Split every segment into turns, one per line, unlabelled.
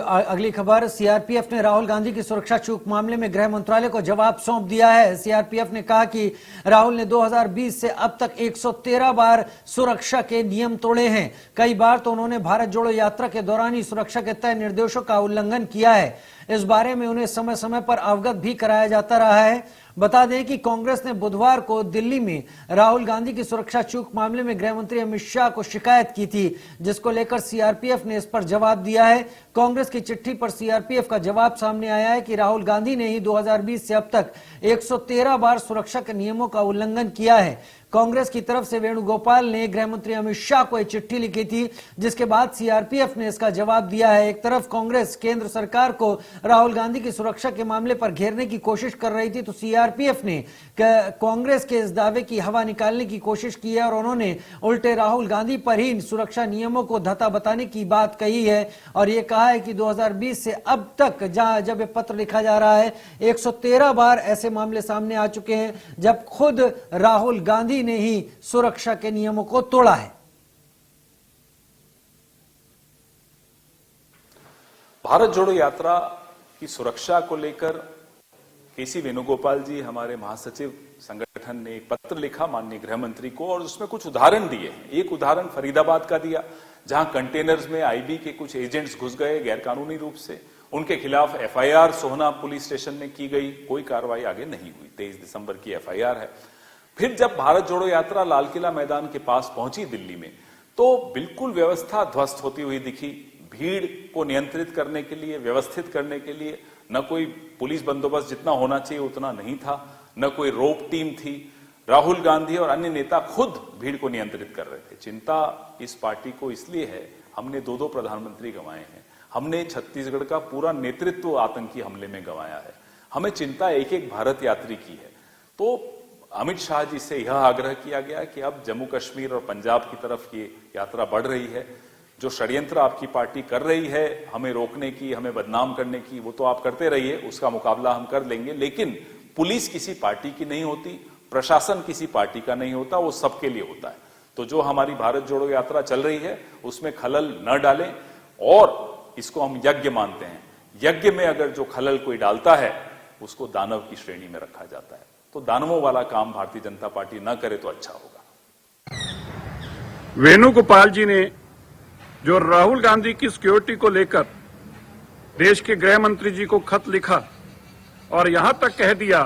अगली खबर, सीआरपीएफ ने राहुल गांधी की सुरक्षा चूक मामले में गृह मंत्रालय को जवाब सौंप दिया है। सीआरपीएफ ने कहा कि राहुल ने 2020 से अब तक 113 बार सुरक्षा के नियम तोड़े हैं। कई बार तो उन्होंने भारत जोड़ो यात्रा के दौरान ही सुरक्षा के तय निर्देशों का उल्लंघन किया है। इस बारे में उन्हें समय समय पर अवगत भी कराया जाता रहा है। बता दें कि कांग्रेस ने बुधवार को दिल्ली में राहुल गांधी की सुरक्षा चूक मामले में गृह मंत्री अमित शाह को शिकायत की थी, जिसको लेकर सीआरपीएफ ने इस पर जवाब दिया है। कांग्रेस की चिट्ठी पर सीआरपीएफ का जवाब सामने आया है कि राहुल गांधी ने ही 2020 से अब तक 113 बार सुरक्षा के नियमों का उल्लंघन किया है। कांग्रेस की तरफ से वेणुगोपाल ने गृह मंत्री अमित शाह को एक चिट्ठी लिखी थी, जिसके बाद सीआरपीएफ ने इसका जवाब दिया है। एक तरफ कांग्रेस केंद्र सरकार को राहुल गांधी की सुरक्षा के मामले पर घेरने की कोशिश कर रही थी, तो सीआरपीएफ ने कांग्रेस के इस दावे की हवा निकालने की कोशिश की है और उन्होंने उल्टे राहुल गांधी पर ही सुरक्षा नियमों को धता बताने की बात कही है और यह कहा है कि 2020 से अब तक जब ये पत्र लिखा जा रहा है 113 बार ऐसे मामले सामने आ चुके हैं जब खुद राहुल गांधी ने ही सुरक्षा के नियमों को तोड़ा है।
भारत जोड़ो यात्रा की सुरक्षा को लेकर केसी वेणुगोपाल जी, हमारे महासचिव संगठन ने एक पत्र लिखा माननीय गृह मंत्री को और उसमें कुछ उदाहरण दिए। एक उदाहरण फरीदाबाद का दिया, जहां कंटेनर्स में आईबी के कुछ एजेंट्स घुस गए गैरकानूनी रूप से। उनके खिलाफ एफआईआर सोहना पुलिस स्टेशन में की गई, कोई कार्रवाई आगे नहीं हुई। 23 दिसंबर की एफआईआर है। फिर जब भारत जोड़ो यात्रा लाल किला मैदान के पास पहुंची दिल्ली में, तो बिल्कुल व्यवस्था ध्वस्त होती हुई दिखी। भीड़ को नियंत्रित करने के लिए, व्यवस्थित करने के लिए न कोई पुलिस बंदोबस्त जितना होना चाहिए उतना नहीं था, न कोई रोप टीम थी। राहुल गांधी और अन्य नेता खुद भीड़ को नियंत्रित कर रहे थे। चिंता इस पार्टी को इसलिए है, हमने दो प्रधानमंत्री गंवाए हैं, हमने छत्तीसगढ़ का पूरा नेतृत्व आतंकी हमले में गंवाया है। हमें चिंता एक एक भारत यात्री की है। तो अमित शाह जी से यह आग्रह किया गया कि अब जम्मू कश्मीर और पंजाब की तरफ ये यात्रा बढ़ रही है। जो षड्यंत्र आपकी पार्टी कर रही है हमें रोकने की, हमें बदनाम करने की, वो तो आप करते रहिए, उसका मुकाबला हम कर लेंगे। लेकिन पुलिस किसी पार्टी की नहीं होती, प्रशासन किसी पार्टी का नहीं होता, वो सबके लिए होता है। तो जो हमारी भारत जोड़ो यात्रा चल रही है उसमें खलल न डालें और इसको हम यज्ञ मानते हैं। यज्ञ में अगर जो खलल कोई डालता है उसको दानव की श्रेणी में रखा जाता है। तो दानवों वाला काम भारतीय जनता पार्टी न करे तो अच्छा होगा।
वेणुगोपाल जी ने जो राहुल गांधी की सिक्योरिटी को लेकर देश के गृह मंत्री जी को खत लिखा और यहां तक कह दिया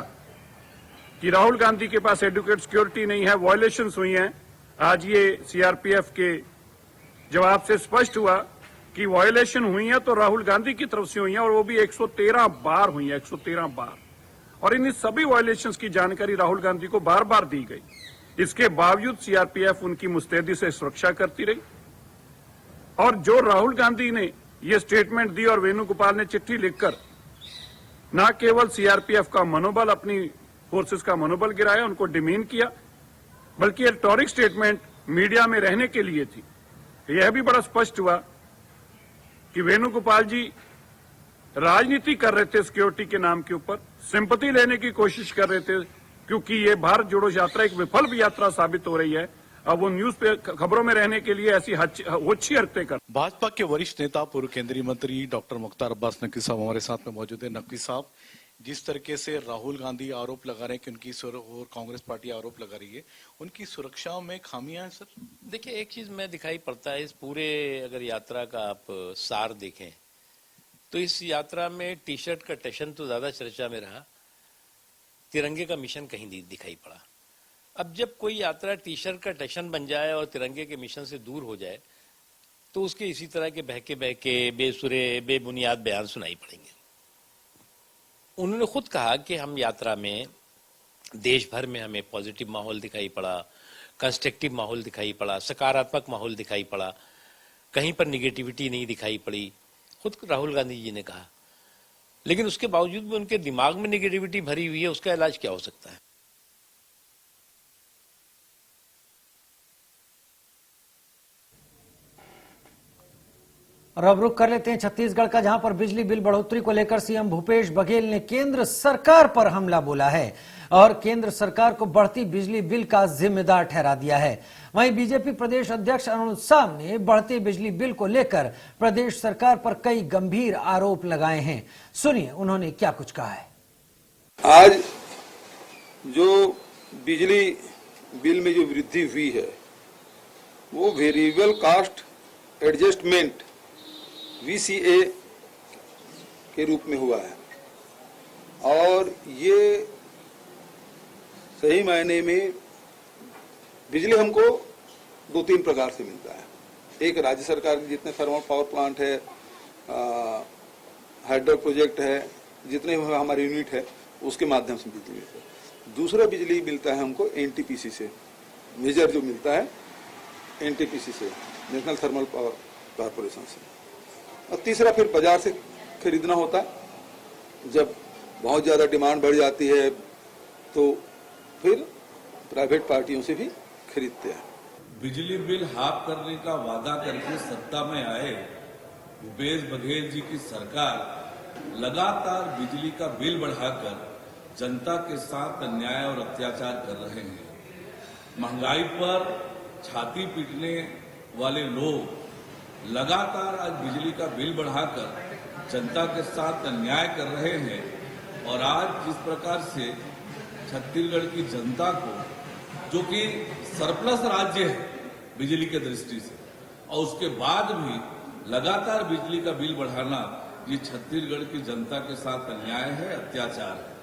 कि राहुल गांधी के पास एडुकेट सिक्योरिटी नहीं है, वायलेशंस हुई हैं। आज ये सीआरपीएफ के जवाब से स्पष्ट हुआ कि वायलेशन हुई है तो राहुल गांधी की तरफ से हुई है और वो भी 113 बार हुई है, 113 बार। और इन सभी वायलेशंस की जानकारी राहुल गांधी को बार बार दी गई। इसके बावजूद सीआरपीएफ उनकी मुस्तैदी से सुरक्षा करती रही। और जो राहुल गांधी ने ये स्टेटमेंट दी और वेणुगोपाल ने चिट्ठी लिखकर न केवल सीआरपीएफ का मनोबल, अपनी फोर्सेस का मनोबल गिराया, उनको डिमीन किया, बल्कि रिटॉरिक स्टेटमेंट मीडिया में रहने के लिए थी। यह भी बड़ा स्पष्ट हुआ कि वेणुगोपाल जी राजनीति कर रहे थे सिक्योरिटी के नाम के ऊपर, सिंपैथी लेने की कोशिश कर रहे थे, क्योंकि ये भारत जोड़ो यात्रा एक विफल यात्रा साबित हो रही है। अब वो न्यूज पे खबरों में रहने के लिए ऐसी अच्छी हरकतें कर।
भाजपा के वरिष्ठ नेता पूर्व केंद्रीय मंत्री डॉक्टर मुख्तार अब्बास नकवी साहब हमारे साथ में मौजूद है। नकवी साहब, जिस तरीके से राहुल गांधी आरोप लगा रहे हैं कि उनकी और कांग्रेस पार्टी आरोप लगा रही है, उनकी सुरक्षा में खामियां हैं सर?
देखिए, एक चीज में दिखाई पड़ता है इस पूरे अगर यात्रा का आप सार देखें तो इस यात्रा में टी शर्ट का टशन तो ज्यादा चर्चा में रहा, तिरंगे का मिशन कहीं नहीं दिखाई पड़ा। अब जब कोई यात्रा टी शर्ट का टशन बन जाए और तिरंगे के मिशन से दूर हो जाए तो उसके इसी तरह के बहके बहके बेसुरे बेबुनियाद बयान सुनाई पड़ेंगे। उन्होंने खुद कहा कि हम यात्रा में देश भर में हमें पॉजिटिव माहौल दिखाई पड़ा, कंस्ट्रक्टिव माहौल दिखाई पड़ा, सकारात्मक माहौल दिखाई पड़ा, कहीं पर निगेटिविटी नहीं दिखाई पड़ी, खुद राहुल गांधी जी ने कहा। लेकिन उसके बावजूद भी उनके दिमाग में निगेटिविटी भरी हुई है, उसका इलाज क्या हो सकता है?
और अब रुख कर लेते हैं छत्तीसगढ़ का, जहां पर बिजली बिल बढ़ोतरी को लेकर सीएम भूपेश बघेल ने केंद्र सरकार पर हमला बोला है। और केंद्र सरकार को बढ़ती बिजली बिल का जिम्मेदार ठहरा दिया है। वहीं बीजेपी प्रदेश अध्यक्ष अरुण साव ने बढ़ते बिजली बिल को लेकर प्रदेश सरकार पर कई गंभीर आरोप लगाए हैं। सुनिए उन्होंने क्या कुछ कहा है।
आज जो बिजली बिल में जो वृद्धि हुई है वो वेरिएबल कास्ट एडजस्टमेंट VCA के रूप में हुआ है और ये सही मायने में बिजली हमको 2-3 प्रकार से मिलता है। एक राज्य सरकार के जितने थर्मल पावर प्लांट है, हाइड्रो प्रोजेक्ट है, जितने हमारे यूनिट है उसके माध्यम से बिजली मिलता है। दूसरा बिजली मिलता है हमको NTPC से, मेजर जो मिलता है NTPC से, नेशनल थर्मल पावर कॉर्पोरेशन से। और तीसरा फिर बाजार से खरीदना होता है। जब बहुत ज्यादा डिमांड बढ़ जाती है तो फिर प्राइवेट पार्टियों से भी खरीदते हैं।
बिजली बिल हाफ करने का वादा करके सत्ता में आए भूपेश बघेल जी की सरकार लगातार बिजली का बिल बढ़ाकर जनता के साथ अन्याय और अत्याचार कर रहे हैं। महंगाई पर छाती पीटने वाले लोग लगातार आज बिजली का बिल बढ़ाकर जनता के साथ अन्याय कर रहे हैं और आज जिस प्रकार से छत्तीसगढ़ की जनता को, जो कि सरप्लस राज्य है बिजली के दृष्टि से, और उसके बाद भी लगातार बिजली का बिल बढ़ाना ये छत्तीसगढ़ की जनता के साथ अन्याय है, अत्याचार है।